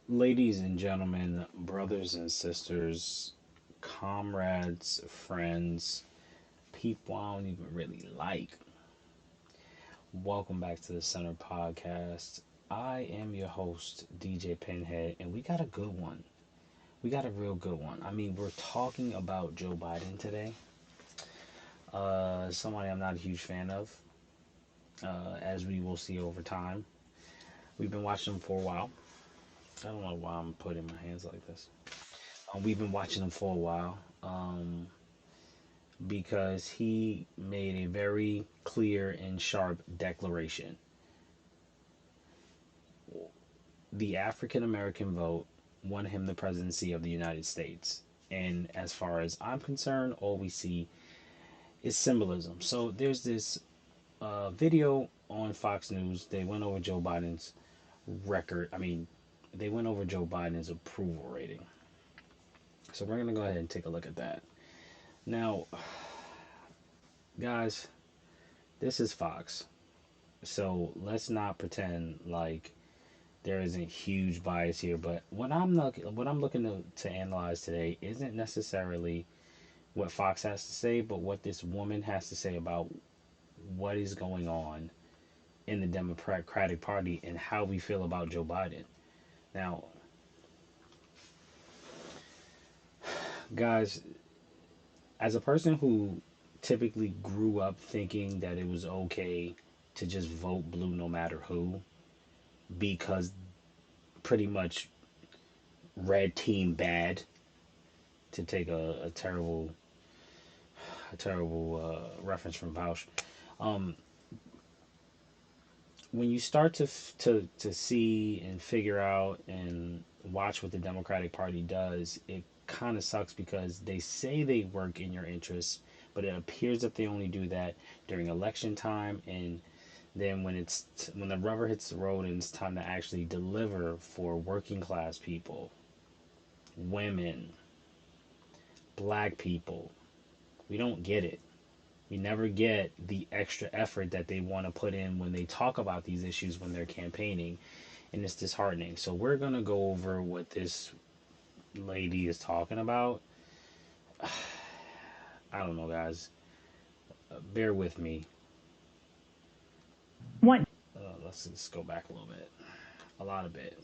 Ladies and gentlemen, brothers and sisters, comrades, friends, people I don't even really like, welcome back to the Center Podcast. I am your host, DJ Pinhead, and we got a good one. We got a real good one. I mean, we're talking about Joe Biden today. Somebody I'm not a huge fan of, as we will see over time. We've been watching him for a while. I don't know why I'm putting my hands like this. We've been watching him for a while. Because he made a very clear and sharp declaration. The African American vote won him the presidency of the United States. And as far as I'm concerned, all we see is symbolism. So there's this video on Fox News. They went over Joe Biden's record. They went over Joe Biden's approval rating. So we're going to go ahead and take a look at that. Now, guys, this is Fox. So let's not pretend like there isn't huge bias here. But what I'm looking to analyze today isn't necessarily what Fox has to say, but what this woman has to say about what is going on in the Democratic Party and how we feel about Joe Biden. Now, guys, as a person who typically grew up thinking that it was okay to just vote blue no matter who, because pretty much red team bad, to take a terrible reference from Pausch. When you start to see and figure out and watch what the Democratic Party does, it kind of sucks because they say they work in your interests, but it appears that they only do that during election time, and then when the rubber hits the road and it's time to actually deliver for working class people, women, black people, we don't get it. We never get the extra effort that they want to put in when they talk about these issues when they're campaigning, and it's disheartening. So we're going to go over what this lady is talking about. I don't know, guys. Bear with me. What? Let's just go back a little bit. A lot of bit.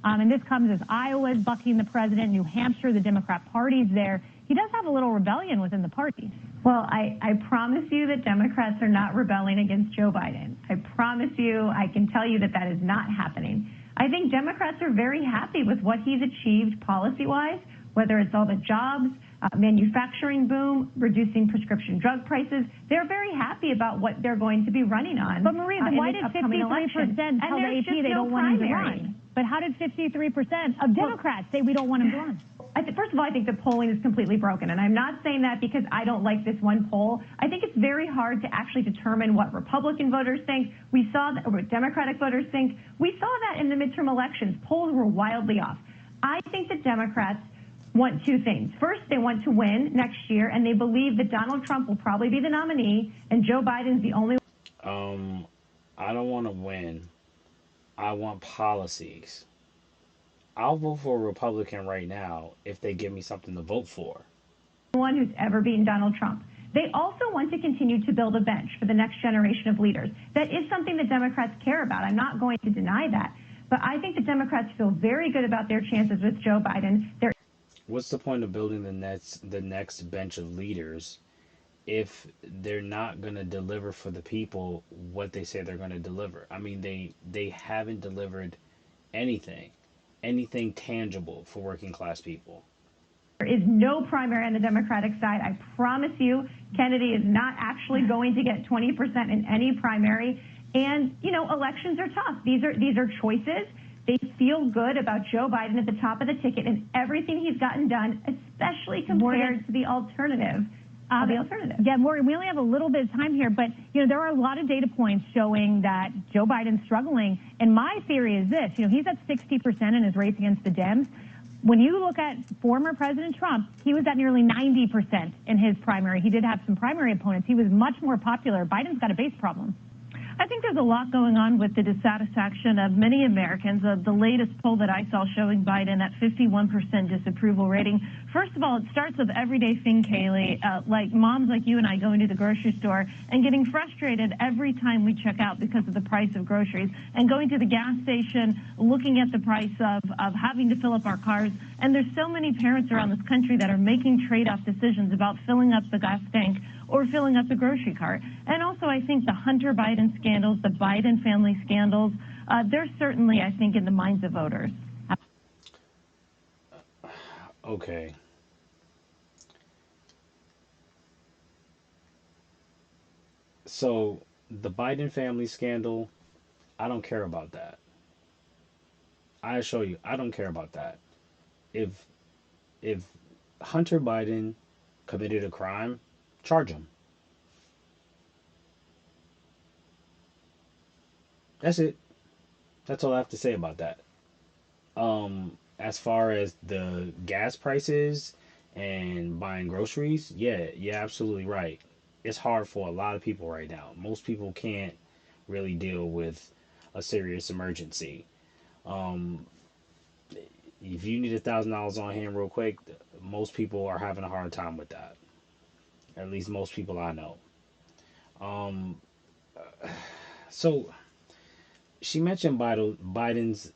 And this comes as Iowa's bucking the president, New Hampshire, the Democrat Party's there. He does have a little rebellion within the party. Well, I promise you that Democrats are not rebelling against Joe Biden. I promise you, I can tell you that that is not happening. I think Democrats are very happy with what he's achieved policy-wise, whether it's all the jobs, manufacturing boom, reducing prescription drug prices. They're very happy about what they're going to be running on. But Marie, why did 53% tell the AP they don't want him to run? But how did 53% of Democrats say we don't want him to run? First of all, I think the polling is completely broken, and I'm not saying that because I don't like this one poll. I think it's very hard to actually determine what Republican voters think. We saw that, or what Democratic voters think. We saw that in the midterm elections. Polls were wildly off. I think that Democrats want two things. First, they want to win next year, and they believe that Donald Trump will probably be the nominee, and Joe Biden's the only. I don't want to win. I want policies. I'll vote for a Republican right now if they give me something to vote for. One who's ever beaten Donald Trump. They also want to continue to build a bench for the next generation of leaders. That is something that Democrats care about. I'm not going to deny that. But I think the Democrats feel very good about their chances with Joe Biden. What's the point of building the next bench of leaders if they're not going to deliver for the people what they say they're going to deliver? I mean, they haven't delivered anything tangible for working class people. There is no primary on the Democratic side. I promise you, Kennedy is not actually going to get 20% in any primary. And, elections are tough. These are choices. They feel good about Joe Biden at the top of the ticket and everything he's gotten done, especially compared to the alternative. Yeah, Maureen, we only have a little bit of time here, but, there are a lot of data points showing that Joe Biden's struggling. And my theory is this, he's at 60% in his race against the Dems. When you look at former President Trump, he was at nearly 90% in his primary. He did have some primary opponents. He was much more popular. Biden's got a base problem. I think there's a lot going on with the dissatisfaction of many Americans. The latest poll that I saw showing Biden at 51% disapproval rating. First of all, it starts with everyday thing, Kaylee, like moms like you and I going to the grocery store and getting frustrated every time we check out because of the price of groceries, and going to the gas station, looking at the price of having to fill up our cars. And there's so many parents around this country that are making trade-off decisions about filling up the gas tank or filling up the grocery cart. And also, I think the Hunter Biden scandals, the Biden family scandals, they're certainly, I think, in the minds of voters. Okay. So the Biden family scandal, I don't care about that. I assure you, I don't care about that. If if Hunter Biden committed a crime, charge him. That's it. That's all I have to say about that. As far as the gas prices and buying groceries, yeah, you're absolutely right. It's hard for a lot of people right now. Most people can't really deal with a serious emergency. Um, if you need $1,000 on hand real quick, most people are having a hard time with that. At least most people I know. Um, so she mentioned Biden's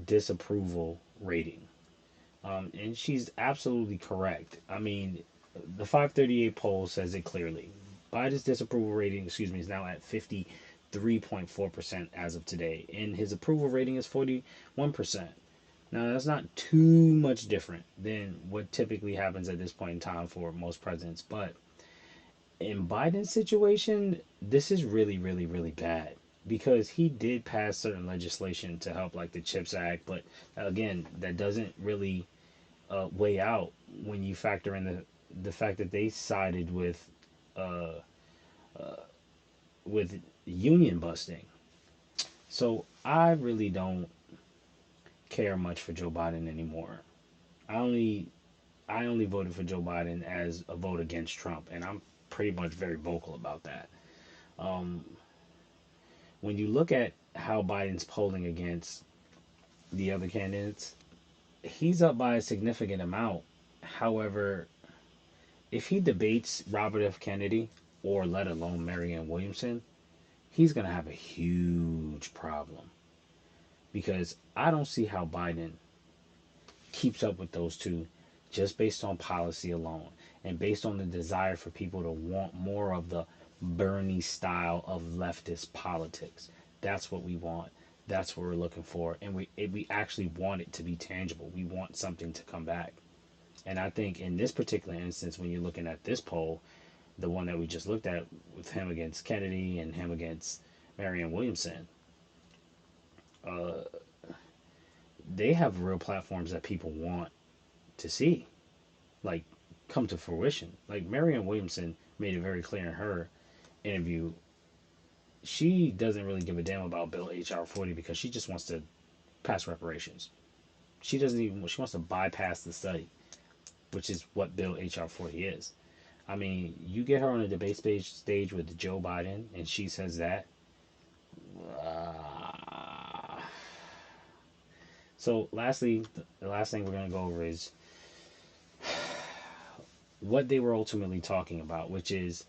disapproval rating. And she's absolutely correct. I mean, the 538 poll says it clearly. Biden's disapproval rating, excuse me, is now at 53.4% as of today, and his approval rating is 41%. Now, that's not too much different than what typically happens at this point in time for most presidents, but in Biden's situation, this is really, really, really bad because he did pass certain legislation to help, like the CHIPS Act, but again, that doesn't really way out when you factor in the fact that they sided uh, uh, with union busting. So I really don't care much for Joe Biden anymore. I only I only voted for Joe Biden as a vote against Trump, and I'm pretty much very vocal about that. Um, when you look at how Biden's polling against the other candidates, he's up by a significant amount. However, if he debates Robert F. Kennedy or let alone Marianne Williamson, he's going to have a huge problem because I don't see how Biden keeps up with those two just based on policy alone and based on the desire for people to want more of the Bernie style of leftist politics. That's what we want. That's what we're looking for, and we actually want it to be tangible. We want something to come back. And I think in this particular instance, when you're looking at this poll, the one that we just looked at with him against Kennedy and him against Marianne Williamson, uh, they have real platforms that people want to see, like, come to fruition. Like Marianne Williamson made it very clear in her interview, she doesn't really give a damn about Bill HR 40 because she just wants to pass reparations. She doesn't even, she wants to bypass the study, which is what Bill HR 40 is. I mean, you get her on a debate stage with Joe Biden, and she says that. Uh, so, lastly, the last thing we're going to go over is what they were ultimately talking about, which is,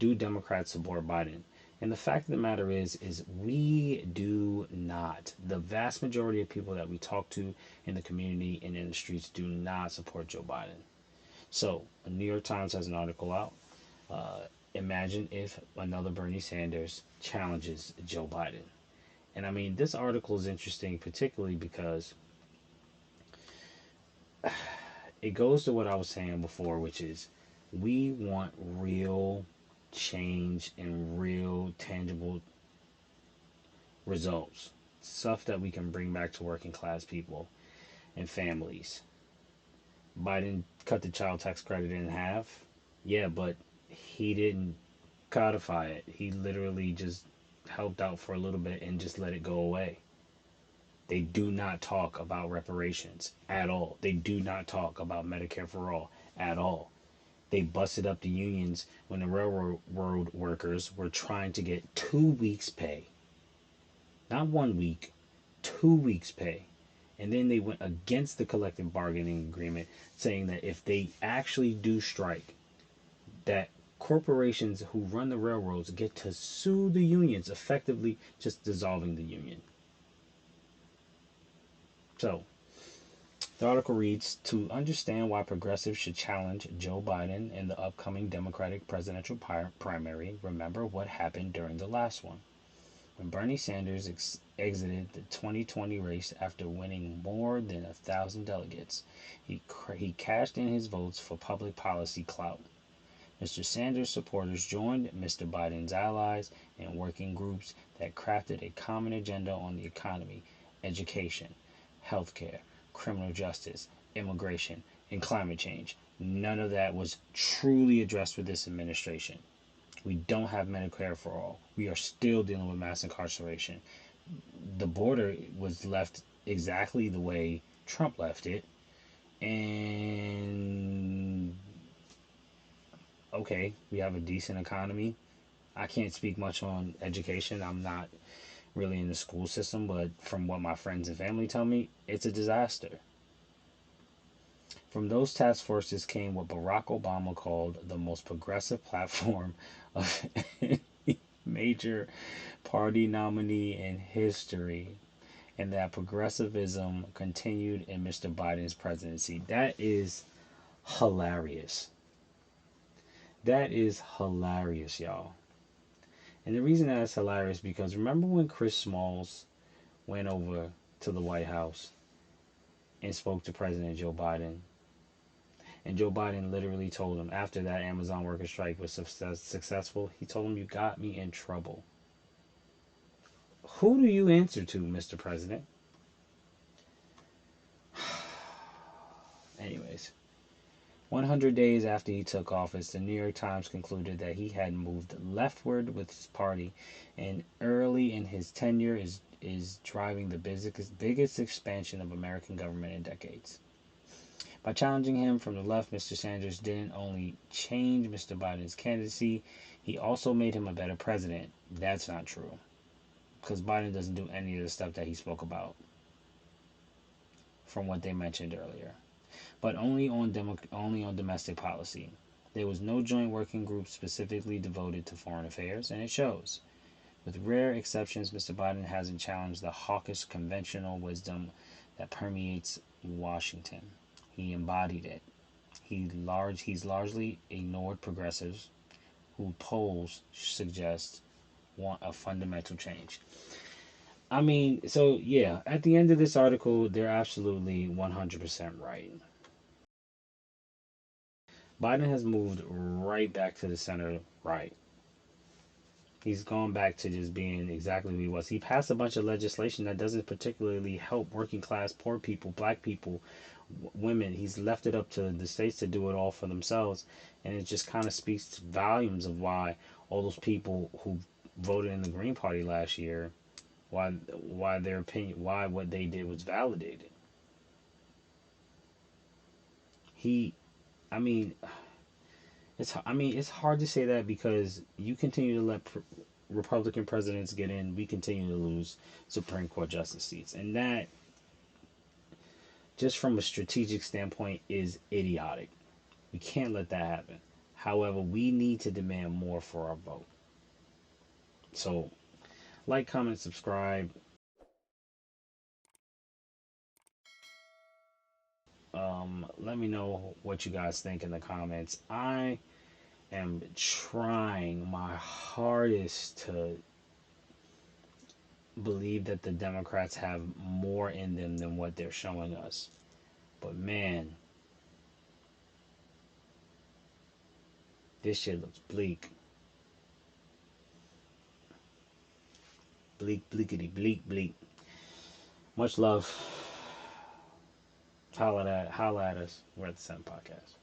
do Democrats support Biden? And the fact of the matter is we do not. The vast majority of people that we talk to in the community and in the streets do not support Joe Biden. So, the New York Times has an article out. Imagine if another Bernie Sanders challenges Joe Biden. And I mean, this article is interesting, particularly because it goes to what I was saying before, which is we want real change and real tangible results. Stuff that we can bring back to working class people and families. Biden cut the child tax credit in half. Yeah, but he didn't codify it. He literally just helped out for a little bit and just let it go away. They do not talk about reparations at all. They do not talk about Medicare for all at all. They busted up the unions when the railroad workers were trying to get 2 weeks' pay. Not 1 week, 2 weeks' pay. And then they went against the collective bargaining agreement, saying that if they actually do strike, that corporations who run the railroads get to sue the unions, effectively just dissolving the union. So, the article reads, to understand why progressives should challenge Joe Biden in the upcoming Democratic presidential primary, remember what happened during the last one. When Bernie Sanders exited the 2020 race after winning more than 1,000 delegates, he cashed in his votes for public policy clout. Mr. Sanders' supporters joined Mr. Biden's allies in working groups that crafted a common agenda on the economy, education, healthcare, criminal justice, immigration, and climate change. None of that was truly addressed with this administration. We don't have Medicare for all. We are still dealing with mass incarceration. The border was left exactly the way Trump left it. And okay, we have a decent economy. I can't speak much on education. I'm not really in the school system, but from what my friends and family tell me, it's a disaster. From those task forces came what Barack Obama called the most progressive platform of any major party nominee in history, and that progressivism continued in Mr. Biden's presidency. That is hilarious. That is hilarious, y'all. And the reason that it's hilarious because remember when Chris Smalls went over to the White House and spoke to President Joe Biden, and Joe Biden literally told him after that Amazon worker strike was successful, he told him, "You got me in trouble." Who do you answer to, Mr. President? Anyways, 100 days after he took office, the New York Times concluded that he had moved leftward with his party, and early in his tenure is driving the biggest expansion of American government in decades. By challenging him from the left, Mr. Sanders didn't only change Mr. Biden's candidacy, he also made him a better president. That's not true, because Biden doesn't do any of the stuff that he spoke about from what they mentioned earlier, but only on domestic policy. There was no joint working group specifically devoted to foreign affairs, and it shows. With rare exceptions, Mr. Biden hasn't challenged the hawkish conventional wisdom that permeates Washington. He embodied it. He's largely ignored progressives who polls suggest want a fundamental change. I mean, so yeah, at the end of this article, they're absolutely 100% right. Biden has moved right back to the center right. He's gone back to just being exactly who he was. He passed a bunch of legislation that doesn't particularly help working class, poor people, black people, women. He's left it up to the states to do it all for themselves, and it just kind of speaks to volumes of why all those people who voted in the Green Party last year, why their opinion, why what they did was validated. He, I mean, it's hard to say that because you continue to let Republican presidents get in, we continue to lose Supreme Court justice seats, and that, just from a strategic standpoint, is idiotic. We can't let that happen. However, we need to demand more for our vote. So, like, comment, subscribe. Let me know what you guys think in the comments. I am trying my hardest to believe that the Democrats have more in them than what they're showing us. But man, this shit looks bleak. Bleak, bleakity, bleak, bleak. Much love. Holla at us. We're at the Senate Podcast.